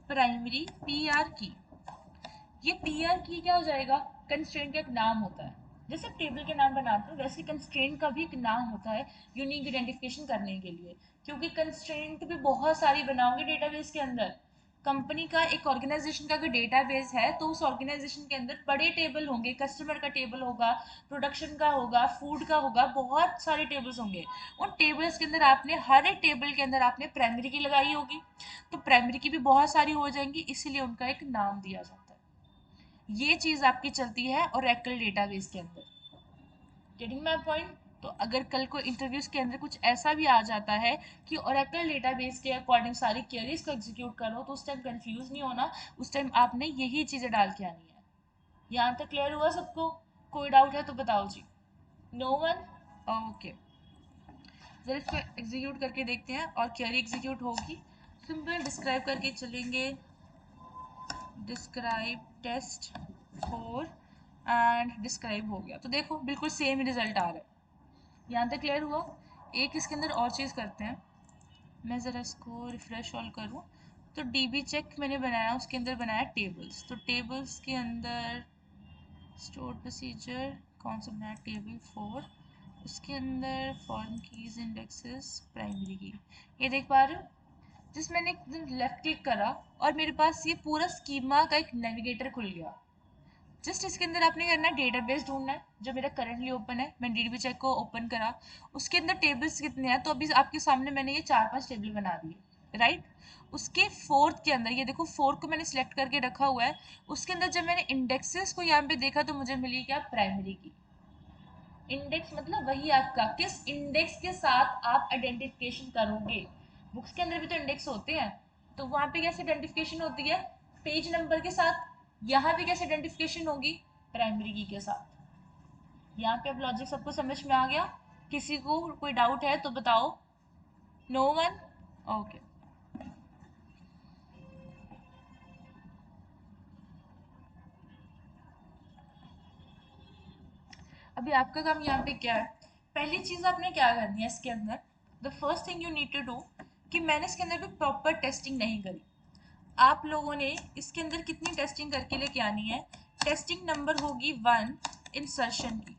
प्राइमरी पी आर की। ये पी आर की क्या हो जाएगा, कंस्ट्रेंट का एक नाम होता है। जैसे टेबल के नाम बनाते हैं वैसे कंस्ट्रेंट का भी एक नाम होता है, यूनिक आइडेंटिफिकेशन करने के लिए, क्योंकि कंस्ट्रेंट भी बहुत सारी बनाओगे डेटाबेस के अंदर। कंपनी का, एक ऑर्गेनाइजेशन का अगर डेटाबेस है तो उस ऑर्गेनाइजेशन के अंदर बड़े टेबल होंगे, कस्टमर का टेबल होगा, प्रोडक्शन का होगा, फूड का होगा, बहुत सारे टेबल्स होंगे। उन टेबल्स के अंदर आपने, हर एक टेबल के अंदर आपने प्राइमरी की लगाई होगी, तो प्राइमरी की भी बहुत सारी हो जाएंगी, इसीलिए उनका एक नाम दिया जाता है। ये चीज आपकी चलती है ओरेकल डेटाबेस के अंदर। Getting my point? तो अगर कल को इंटरव्यूज के अंदर कुछ ऐसा भी आ जाता है कि ओरेकल डेटाबेस के अकॉर्डिंग सारी क्वेरीज को एग्जीक्यूट करो, तो उस टाइम कंफ्यूज नहीं होना, उस टाइम आपने यही चीजें डाल के आनी है। यहाँ तक क्लियर हुआ सबको? कोई डाउट है तो बताओ जी। No one? ओके, जरा इसको एग्जीक्यूट करके देखते हैं और क्वेरी एग्जीक्यूट होगी। सिंपल डिस्क्राइब करके चलेंगे, डिस्क्राइब test4 एंड डिस्क्राइब हो गया, तो देखो बिल्कुल सेम रिजल्ट आ रहा है। यहाँ तक क्लियर हुआ? एक इसके अंदर और चीज़ करते हैं, मैं ज़रा इसको रिफ्रेश ऑल करूँ, तो डीबी चेक मैंने बनाया, उसके अंदर बनाया टेबल्स, तो टेबल्स के अंदर स्टोर प्रोसीजर कौन सा बनाया, टेबल 4, उसके अंदर फॉरेन कीज इंडेक्सेस प्राइमरी की, ये देख पा रहे हो? जिस मैंने लेफ्ट क्लिक करा और मेरे पास ये पूरा स्कीमा का एक नेविगेटर खुल गया। जस्ट इसके अंदर आपने करना है, डेटाबेस ढूंढना है जो मेरा करंटली ओपन है, मैंने डीबी चेक को ओपन करा, उसके अंदर टेबल्स कितने हैं, तो अभी आपके सामने मैंने ये 4-5 टेबल बना दिए, राइट। उसके फोर्थ के अंदर, ये देखो फोर्थ को मैंने सिलेक्ट करके रखा हुआ है, उसके अंदर जब मैंने इंडेक्सेस को यहाँ पे देखा तो मुझे मिली क्या, प्राइमरी की। इंडेक्स मतलब वही आपका, किस इंडेक्स के साथ आप आइडेंटिफिकेशन करोगे। बुक्स के अंदर भी तो इंडेक्स होते हैं, तो वहां पे कैसे आइडेंटिफिकेशन होती है, पेज नंबर के साथ। यहाँ पे कैसे आइडेंटिफिकेशन होगी, प्राइमरी की के साथ। यहाँ पे अब लॉजिक सबको समझ में आ गया? किसी को कोई डाउट है तो बताओ। No one? ओके। अभी आपका काम यहाँ पे क्या है, पहली चीज आपने क्या करनी है इसके अंदर, the first thing you need to do, कि मैंने इसके अंदर भी प्रॉपर टेस्टिंग नहीं करी। आप लोगों ने इसके अंदर कितनी टेस्टिंग करके लेके आनी है? टेस्टिंग नंबर होगी 1 इंसर्शन की,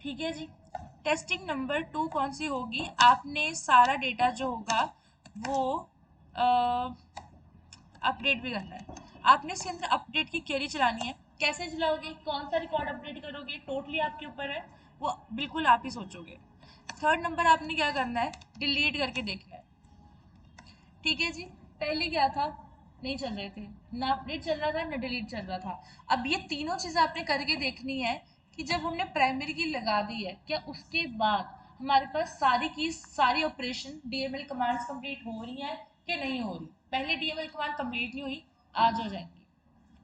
ठीक है जी। टेस्टिंग नंबर 2 कौन सी होगी? आपने सारा डेटा जो होगा वो अपडेट भी करना है। आपने इसके अंदर अपडेट की क्वेरी चलानी है। कैसे चलाओगे, कौन सा रिकॉर्ड अपडेट करोगे, टोटली आपके ऊपर है, वो बिल्कुल आप ही सोचोगे। थर्ड नंबर आपने क्या करना है? डिलीट करके देखना है, ठीक है जी। पहले क्या था, नहीं चल रहे थे, ना अपडेट चल रहा था ना डिलीट चल रहा था। अब ये तीनों चीज़ें आपने करके देखनी है कि जब हमने प्राइमरी की लगा दी है, क्या उसके बाद हमारे पास सारी की सारी ऑपरेशन डीएमएल कमांड्स कंप्लीट हो रही हैं कि नहीं हो रही। पहले डीएमएल कमांड कंप्लीट नहीं हुई, आज हो जाएंगी।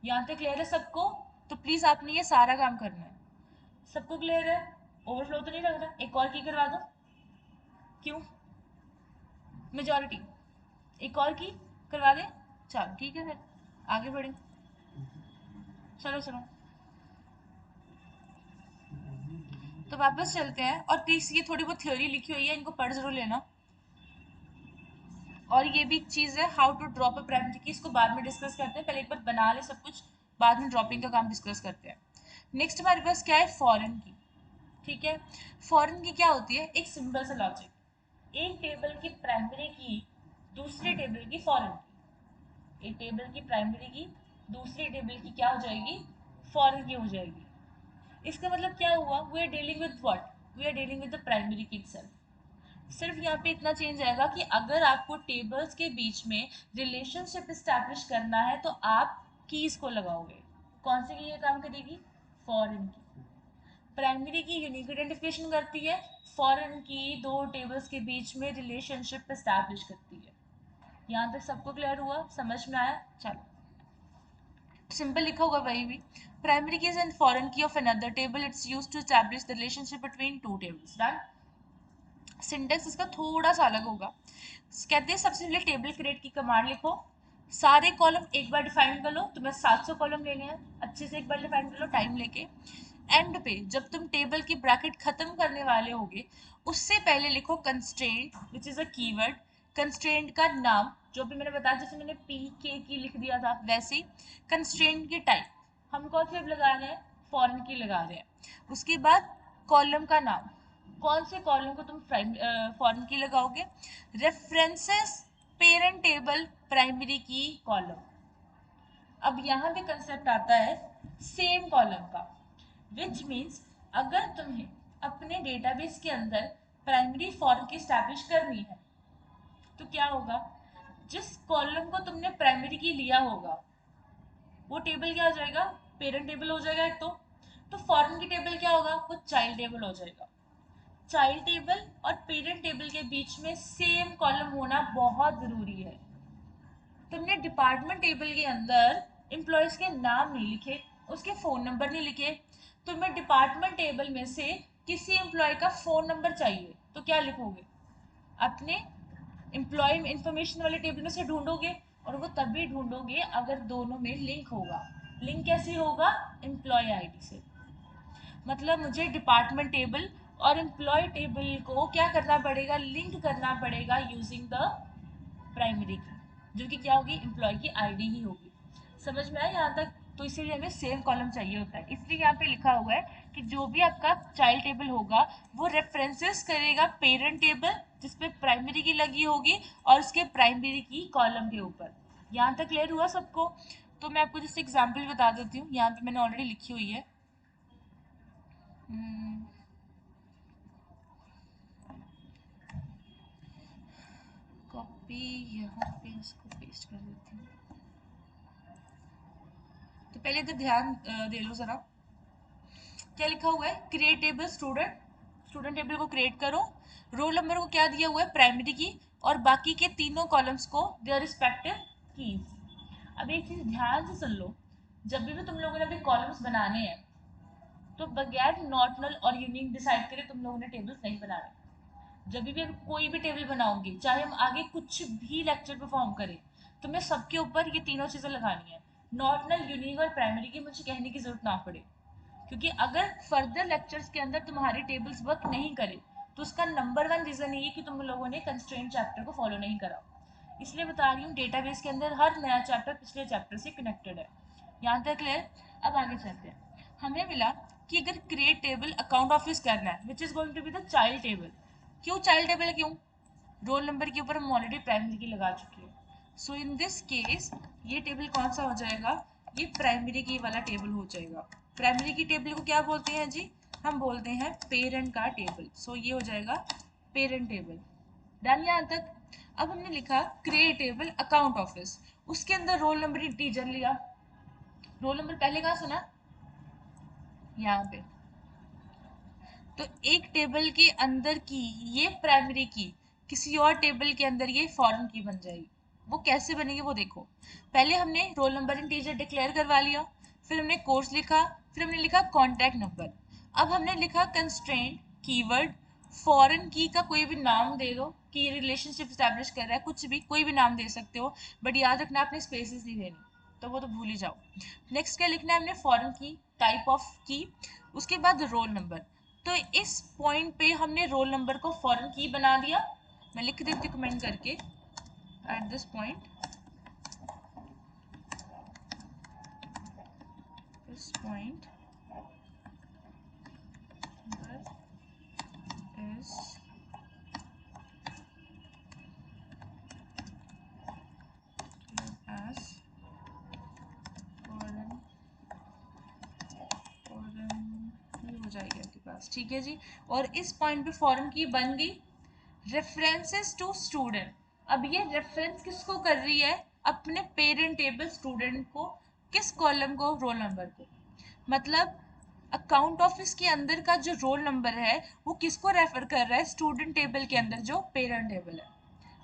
यहाँ तक क्लियर है सबको? तो प्लीज़ आपने ये सारा काम करना है। सबको क्लियर है? ओवरफ्लो तो नहीं लग रहा? एक और की करवा दो। क्यों? मेजॉरिटी एक और की करवा दे? चलो ठीक है, फिर आगे बढ़े। चलो चलो, तो वापस चलते हैं। और प्लीज ये थोड़ी बहुत थ्योरी लिखी हुई है, इनको पढ़ जरूर लेना। और ये भी एक चीज है, how to drop a primary key, इसको बाद में डिस्कस करते हैं। पहले एक बार बना ले सब कुछ, बाद में ड्रॉपिंग का काम डिस्कस करते हैं। नेक्स्ट हमारे पास क्या है? फॉरेन की, ठीक है। फॉरेन की क्या होती है? एक सिंपल सा लॉजिक, एक टेबल की प्राइमरी की दूसरे टेबल की फॉरेन की, एक टेबल की प्राइमरी की दूसरे टेबल की क्या हो जाएगी? फॉरेन की हो जाएगी। इसका मतलब क्या हुआ? We are dealing with what? We are dealing with the primary key itself. सिर्फ यहाँ पे इतना चेंज आएगा कि अगर आपको टेबल्स के बीच में रिलेशनशिप इस्टेब्लिश करना है तो आप कीज को लगाओगे। कौन सी की ये काम करेगी? फॉरेन की। प्राइमरी की यूनिक आइडेंटिफिकेशन करती है, फॉरेन की दो टेबल्स के बीच में रिलेशनशिप इस्टेब्लिश करती है। यहाँ तक सबको क्लियर हुआ? समझ में आया? चलो, सिंपल लिखा होगा वही भी। Primary key is an foreign key of another table, it's used to establish the relationship between two tables. Done. Syntax इसका थोड़ा सा अलग होगा। कहते हैं सबसे पहले टेबल क्रिएट की कमांड लिखो, सारे कॉलम एक बार डिफाइन कर लो। तुम्हें 700 कॉलम लेने हैं, अच्छे से एक बार डिफाइन कर लो टाइम लेके। एंड पे जब तुम टेबल की ब्रैकेट खत्म करने वाले होगे, उससे पहले लिखो constraint which is a keyword. Constraint का नाम जो भी मैंने बताया, जैसे मैंने पी के की लिख दिया था वैसे ही। कंस्ट्रेंट की टाइप हम कौन सी अब लगा रहे हैं? फॉरेन की लगा रहे हैं। उसके बाद कॉलम का नाम, कौन से कॉलम को तुम फॉरेन की लगाओगे? रेफरेंसेस पेरेंट टेबल प्राइमरी की कॉलम। अब यहाँ पे कंसेप्ट आता है सेम कॉलम का, विच मीन्स अगर तुम्हें अपने डेटाबेस के अंदर प्राइमरी फॉरेन की स्टैब्लिश करनी है तो क्या होगा? जिस कॉलम को तुमने प्राइमरी की लिया होगा वो टेबल क्या हो जाएगा? पेरेंट टेबल हो जाएगा एक तो फॉरेन की टेबल क्या होगा? वो चाइल्ड टेबल हो जाएगा। चाइल्ड टेबल और पेरेंट टेबल के बीच में सेम कॉलम होना बहुत जरूरी है। तुमने डिपार्टमेंट टेबल के अंदर एम्प्लॉयज के नाम नहीं लिखे, उसके फोन नंबर नहीं लिखे, तुम्हें डिपार्टमेंट टेबल में से किसी एम्प्लॉय का फोन नंबर चाहिए तो क्या लिखोगे? अपने एम्प्लॉय इंफॉर्मेशन वाले टेबल में से ढूंढोगे, और वो तभी ढूंढोगे अगर दोनों में लिंक होगा। लिंक कैसे होगा? एम्प्लॉय आईडी से। मतलब मुझे डिपार्टमेंट टेबल और एम्प्लॉय टेबल को क्या करना पड़ेगा? लिंक करना पड़ेगा यूजिंग द प्राइमरी की, जो कि क्या होगी? एम्प्लॉय की आईडी ही होगी। समझ में आया यहाँ तक? तो इसीलिए हमें सेम कॉलम चाहिए होता है। इसलिए यहाँ पे लिखा हुआ है कि जो भी आपका चाइल्ड टेबल होगा वो रेफरेंसेस करेगा पेरेंट टेबल जिसपे प्राइमरी की लगी होगी और उसके प्राइमरी की कॉलम के ऊपर। यहाँ तक क्लियर हुआ सबको? तो मैं आपको जैसे एग्जाम्पल बता देती हूँ, यहाँ पे मैंने ऑलरेडी लिखी हुई है। कॉपी यहाँ पे इसको पेस्ट कर देती हूँ। तो पहले इधर ध्यान दे लो जरा, क्या लिखा हुआ है? Create table student, student table को क्रिएट करो। रोल नंबर को क्या दिया हुआ है? प्राइमरी की, और बाकी के तीनों कॉलम्स को देयर रिस्पेक्टिव कीज। अब एक चीज ध्यान से सुन लो, जब भी तुम लोगों ने अभी कॉलम्स बनाने हैं तो बगैर नॉट नल और यूनिक डिसाइड करे तुम लोगों ने टेबल्स नहीं बनाने। जब भी हम कोई भी टेबल बनाओगे, चाहे हम आगे कुछ भी लेक्चर परफॉर्म करें, तुम्हें सबके ऊपर ये तीनों चीजें लगानी है। नॉट नल, यूनिक और प्राइमरी की मुझे कहने की जरूरत ना पड़े, क्योंकि अगर फर्दर लेक्चर्स के अंदर तुम्हारे टेबल्स वर्क नहीं करे तो उसका नंबर 1 रीज़न ये कि तुम लोगों ने कंस्ट्रेंट चैप्टर को फॉलो नहीं करा। इसलिए बता रही हूँ डेटाबेस के अंदर हर नया चैप्टर पिछले चैप्टर से कनेक्टेड है। यहाँ तक क्लियर? अब आगे चलते हैं। हमें मिला कि अगर क्रिएट टेबल अकाउंट ऑफिस करना है which is going to be the child table. क्यों चाइल्ड टेबल? क्यों? रोल नंबर के ऊपर हम ऑलरेडी प्राइमरी की लगा चुके हैं। सो इन दिस केस ये टेबल कौन सा हो जाएगा? ये प्राइमरी की वाला टेबल हो जाएगा। प्राइमरी की टेबल को क्या बोलते हैं जी? हम बोलते हैं पेरेंट का टेबल। सो ये हो जाएगा पेरेंट टेबल। डन यहाँ तक? अब हमने लिखा क्रिएट टेबल अकाउंट ऑफिस, उसके अंदर रोल नंबर इंटीजर लिया। रोल नंबर पहले कहाँ सुना? यहाँ पे। तो एक टेबल के अंदर की ये प्राइमरी की किसी और टेबल के अंदर ये फॉरेन की बन जाएगी। वो कैसे बनेगी वो देखो। पहले हमने रोल नंबर इंटीजर डिक्लेयर करवा लिया, फिर हमने कोर्स लिखा, फिर हमने लिखा कॉन्टैक्ट नंबर। अब हमने लिखा कंस्ट्रेंट कीवर्ड फॉरेन की का कोई भी नाम दे दो कि ये रिलेशनशिप स्टैब्लिश कर रहा है, कुछ भी कोई भी नाम दे सकते हो, बट याद रखना आपने स्पेसेस नहीं देनी, तो वो तो भूल ही जाओ। नेक्स्ट क्या लिखना है हमने? फॉरेन की, टाइप ऑफ की, उसके बाद रोल नंबर। तो इस पॉइंट पे हमने रोल नंबर को फॉरेन की बना दिया। मैं लिख देती हूँ कमेंट करके, at this point is as foreign ये हो जाएगी आपके पास, ठीक है जी। और इस पॉइंट पे फॉरेन की बन गई। रेफरेंसेस टू स्टूडेंट, अब ये रेफरेंस किसको कर रही है? अपने पेरेंट टेबल स्टूडेंट को। किस कॉलम को? रोल नंबर को। मतलब अकाउंट ऑफिस के अंदर का जो रोल नंबर है वो किसको रेफर कर रहा है? स्टूडेंट टेबल के अंदर जो पेरेंट टेबल है।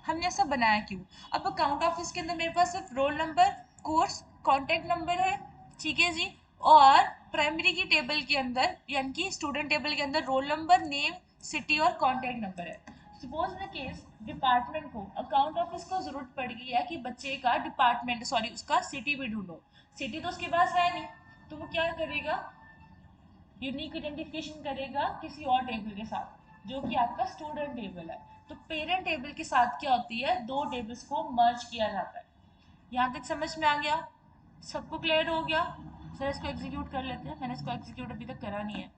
हमने ऐसा बनाया क्यों? अब अकाउंट ऑफिस के अंदर मेरे पास सिर्फ roll number, course, contact number है, ठीक है जी। और प्राइमरी की टेबल के अंदर यानी कि स्टूडेंट टेबल के अंदर रोल नंबर, नेम, सिटी और कॉन्टैक्ट नंबर है। सपोज द केस डिपार्टमेंट को, अकाउंट ऑफिस को जरूरत पड़ गई है कि बच्चे का डिपार्टमेंट सॉरी उसका सिटी भी ढूंढो। सिटी तो उसके पास है नहीं, तो वो क्या करेगा? यूनिक आइडेंटिफिकेशन करेगा किसी और टेबल के साथ जो कि आपका स्टूडेंट टेबल है। तो पेरेंट टेबल के साथ क्या होती है? दो टेबल्स को मर्ज किया जाता है। यहाँ तक समझ में आ गया? सबको क्लियर हो गया? सर इसको एग्जीक्यूट कर लेते हैं, मैंने इसको एग्जीक्यूट अभी तक करा नहीं है।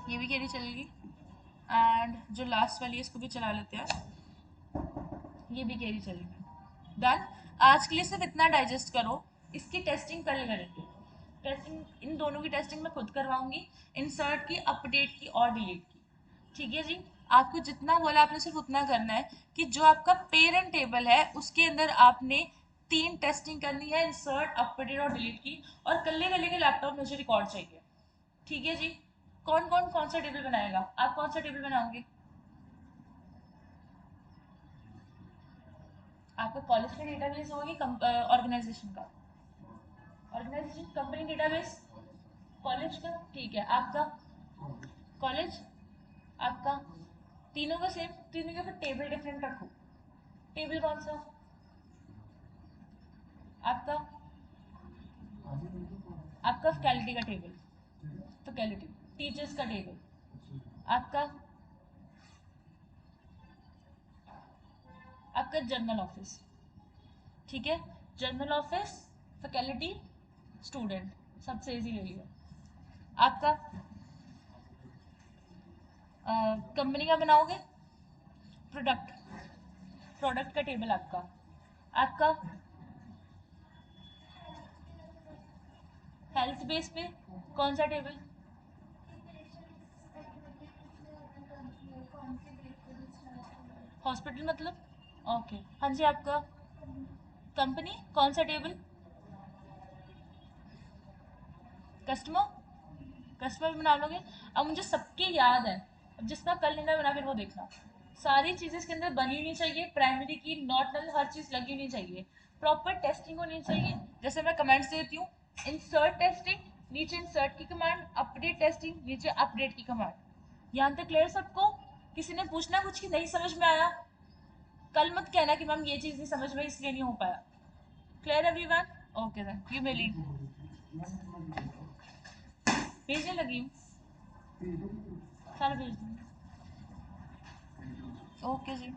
ये भी कैरी चलेगी एंड जो लास्ट वाली है इसको भी चला लेते हैं, ये भी कैरी चलेगी। डन। आज के लिए सिर्फ इतना डाइजेस्ट करो, इसकी टेस्टिंग कल करेंगे। टेस्टिंग इन दोनों की टेस्टिंग मैं खुद करवाऊंगी, इंसर्ट की, अपडेट की और डिलीट की, ठीक है जी। आपको जितना बोला आपने सिर्फ उतना करना है कि जो आपका पेरेंट टेबल है उसके अंदर आपने 3 टेस्टिंग करनी है, इंसर्ट, अपडेट और डिलीट की। और कल्ले कल्ले के लैपटॉप में मुझे रिकॉर्ड चाहिए, ठीक है जी। कौन कौन कौन सा टेबल बनाएगा? आप कौन सा टेबल बनाओगे? आपका कॉलेज का डेटाबेस होगा कि ऑर्गेनाइजेशन का? ऑर्गेनाइजेशन, कंपनी डेटाबेस, कॉलेज का, ठीक है। आपका कॉलेज, आपका तीनों का सेम, तीनों के ऊपर टेबल डिफरेंट रखो। टेबल कौन सा? आपका आपका फैकल्टी का टेबल, फैकल्टी, टीचर्स का टेबल, आपका आपका जर्नल ऑफिस, ठीक है। जर्नल ऑफिस, फैकल्टी, स्टूडेंट, सबसे इजी ले लिया। आपका कंपनी का बनाओगे? प्रोडक्ट, प्रोडक्ट का टेबल आपका। आपका हेल्थ बेस पे कौन सा टेबल? हॉस्पिटल मतलब? ओके, हाँ जी। आपका कंपनी कौन सा टेबल? कस्टमर, कस्टमर बना लोगे। अब मुझे सबकी याद है, अब जिसका कल निर्णय बना फिर वो देखना। सारी चीज़ें इसके अंदर बनी होनी चाहिए, प्राइमरी की, नॉट नल, हर चीज़ लगी होनी चाहिए, प्रॉपर टेस्टिंग होनी चाहिए। जैसे मैं कमेंट्स देती हूँ, इंसर्ट टेस्टिंग, नीचे इंसर्ट की कमांड, अपडेट टेस्टिंग, नीचे अपडेट की कमांड। यहाँ तक क्लियर सबको? किसी ने पूछना कुछ कि नहीं समझ में आया? कल मत कहना कि मैम ये चीज़ नहीं समझ में इसलिए नहीं हो पाया। Clear everyone? Okay then you may leave. भेजने लगी हूँ, सारा भेज दूँगी। ओके जी।